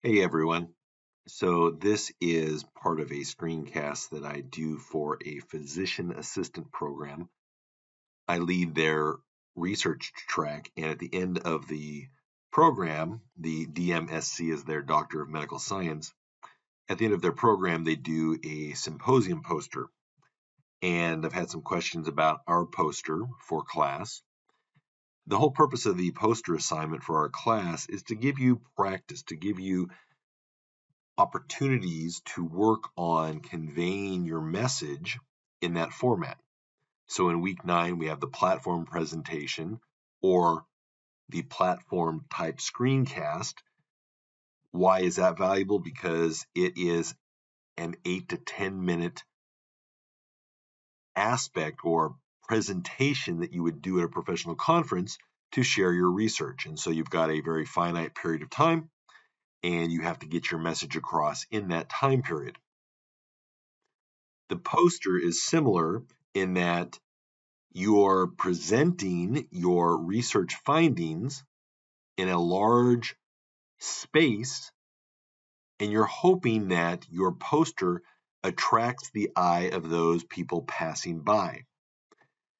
Hey everyone. So this is part of a screencast that I do for a physician assistant program. I lead their research track, and at the end of the program, the DMSC is their Doctor of Medical Science. At the end of their program, they do a symposium poster. And I've had some questions about our poster for class. The whole purpose of the poster assignment for our class is to give you practice, to give you opportunities to work on conveying your message in that format. So in week 9, we have the platform presentation or the platform type screencast. Why is that valuable? Because it is an 8 to 10 minute aspect or presentation that you would do at a professional conference to share your research. And so you've got a very finite period of time and you have to get your message across in that time period. The poster is similar in that you're presenting your research findings in a large space, and you're hoping that your poster attracts the eye of those people passing by.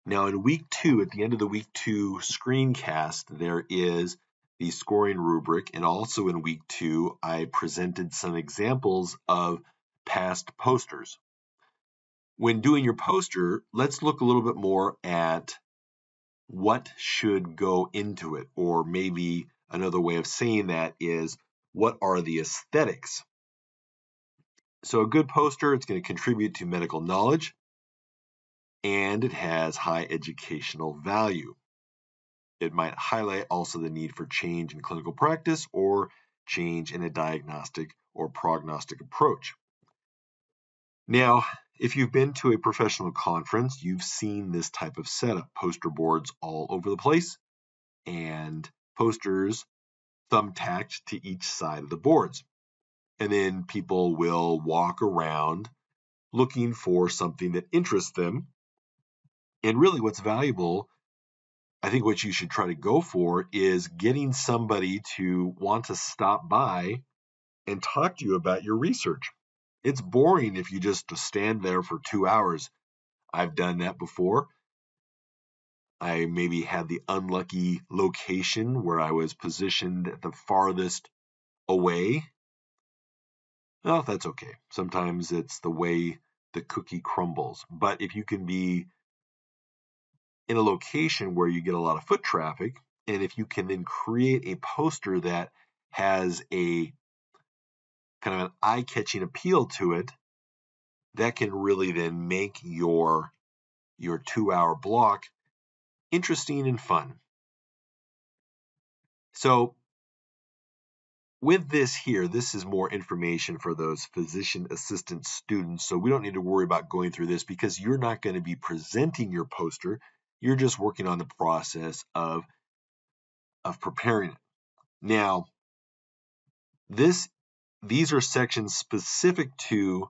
Now, in week 2, at the end of the week 2 screencast, there is the scoring rubric, and also in week 2, I presented some examples of past posters. When doing your poster, let's look a little bit more at what should go into it, or maybe another way of saying that is what are the aesthetics. So a good poster, it's going to contribute to medical knowledge and it has high educational value. It might highlight also the need for change in clinical practice or change in a diagnostic or prognostic approach. Now, if you've been to a professional conference, you've seen this type of setup, poster boards all over the place and posters thumbtacked to each side of the boards. And then people will walk around looking for something that interests them. And really, what's valuable, I think what you should try to go for is getting somebody to want to stop by and talk to you about your research. It's boring if you just stand there for 2 hours. I've done that before. I maybe had the unlucky location where I was positioned at the farthest away. Well, that's okay. Sometimes it's the way the cookie crumbles. But if you can be in a location where you get a lot of foot traffic, and if you can then create a poster that has a kind of an eye-catching appeal to it, that can really then make your 2-hour block interesting and fun. So with this here, this is more information for those physician assistant students. So we don't need to worry about going through this because you're not going to be presenting your poster. You're just working on the process of preparing it. Now, these are sections specific to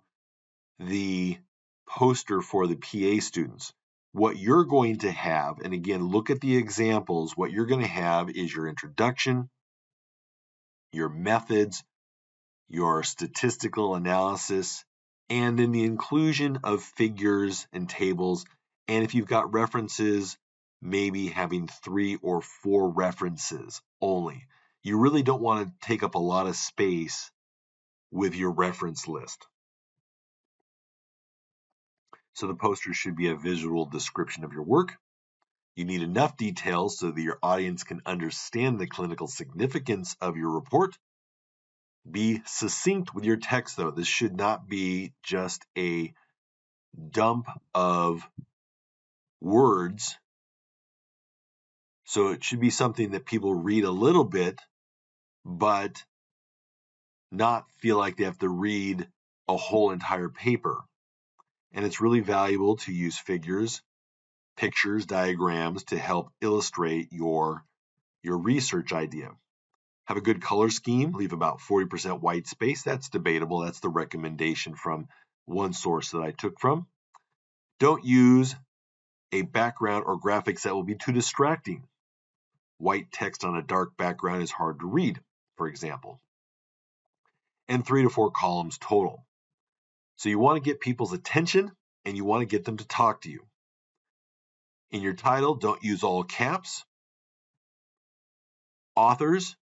the poster for the PA students. What you're going to have, and again, look at the examples, what you're going to have is your introduction, your methods, your statistical analysis, and then the inclusion of figures and tables. And if you've got references, maybe having 3 or 4 references only. You really don't want to take up a lot of space with your reference list. So the poster should be a visual description of your work. You need enough details so that your audience can understand the clinical significance of your report. Be succinct with your text, though. This should not be just a dump of words. So it should be something that people read a little bit, but not feel like they have to read a whole entire paper. And it's really valuable to use figures, pictures, diagrams to help illustrate your research idea. Have a good color scheme, leave about 40% white space. That's debatable. That's the recommendation from one source that I took from. Don't use a background or graphics that will be too distracting. White text on a dark background is hard to read, for example. and 3 to 4 columns total. So you want to get people's attention and you want to get them to talk to you. In your title, don't use all caps. Authors,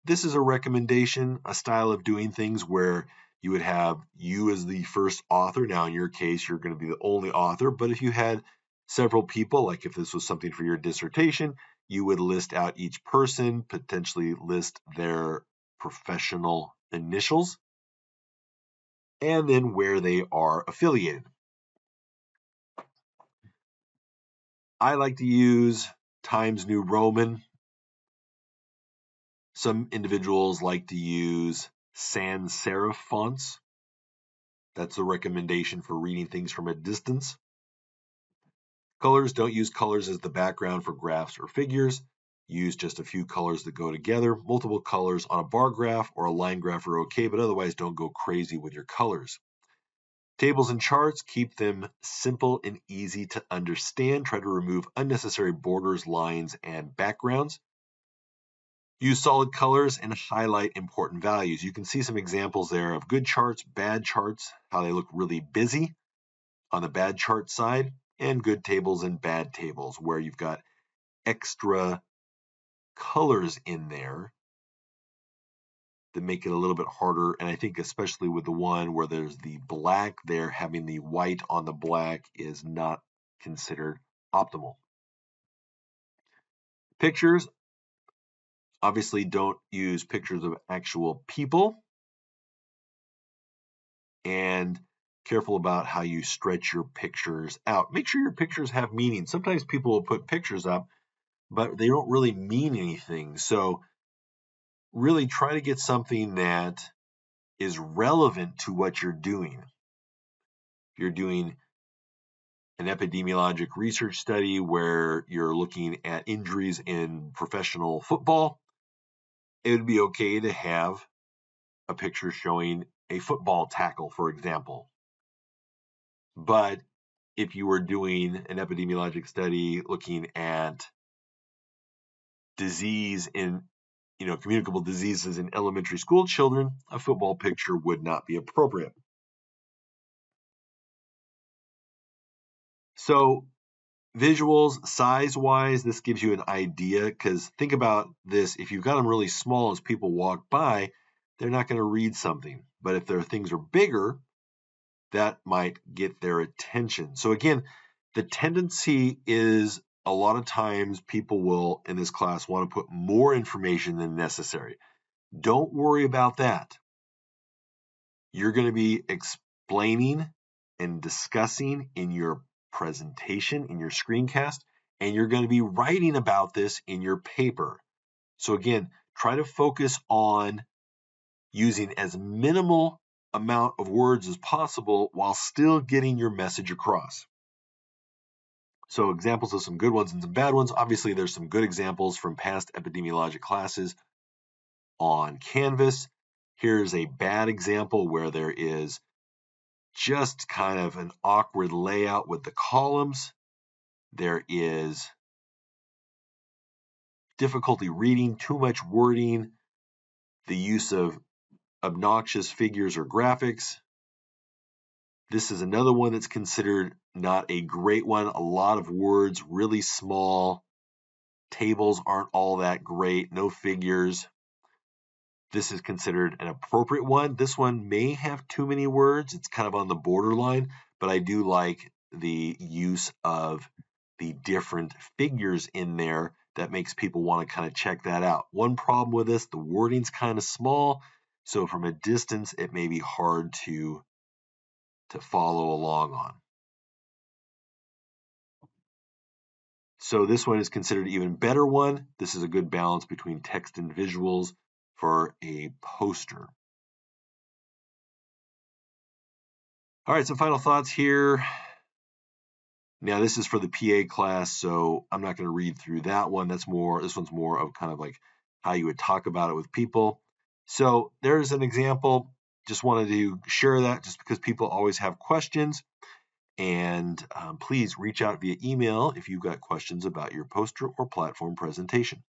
this is a recommendation, a style of doing things where you would have you as the first author. Now, in your case, you're going to be the only author, but if you had several people, like if this was something for your dissertation, you would list out each person, potentially list their professional initials, and then where they are affiliated. I like to use Times New Roman. Some individuals like to use sans serif fonts. That's a recommendation for reading things from a distance. Colors, don't use colors as the background for graphs or figures. Use just a few colors that go together. Multiple colors on a bar graph or a line graph are okay, but otherwise don't go crazy with your colors. Tables and charts, keep them simple and easy to understand. Try to remove unnecessary borders, lines, and backgrounds. Use solid colors and highlight important values. You can see some examples there of good charts, bad charts, how they look really busy on the bad chart side, and good tables and bad tables where you've got extra colors in there that make it a little bit harder. And I think especially with the one where there's the black there, having the white on the black is not considered optimal. Pictures, obviously don't use pictures of actual people. And careful about how you stretch your pictures out. Make sure your pictures have meaning. Sometimes people will put pictures up, but they don't really mean anything. So really try to get something that is relevant to what you're doing. If you're doing an epidemiologic research study where you're looking at injuries in professional football, it would be okay to have a picture showing a football tackle, for example. But if you were doing an epidemiologic study looking at disease in, communicable diseases in elementary school children, a football picture would not be appropriate. So visuals, size-wise, this gives you an idea, because think about this. If you've got them really small as people walk by, they're not going to read something. But if their things are bigger, that might get their attention. So again, the tendency is a lot of times people will, in this class, want to put more information than necessary. Don't worry about that. You're going to be explaining and discussing in your presentation, in your screencast, and you're going to be writing about this in your paper. So again, try to focus on using as minimal amount of words as possible while still getting your message across. So examples of some good ones and some bad ones. Obviously, there's some good examples from past epidemiologic classes on Canvas. Here's a bad example where there is just kind of an awkward layout with the columns. There is difficulty reading, too much wording, the use of obnoxious figures or graphics. This is another one that's considered not a great one. A lot of words, really small. Tables aren't all that great, no figures. This is considered an appropriate one. This one may have too many words. It's kind of on the borderline, but I do like the use of the different figures in there that makes people want to kind of check that out. One problem with this, the wording's kind of small, so from a distance, it may be hard to follow along on. So this one is considered an even better one. This is a good balance between text and visuals for a poster. All right, some final thoughts here. Now, this is for the PA class, so I'm not going to read through that one. This one's more of kind of like how you would talk about it with people. So there's an example. Just wanted to share that just because people always have questions. And please reach out via email if you've got questions about your poster or platform presentation.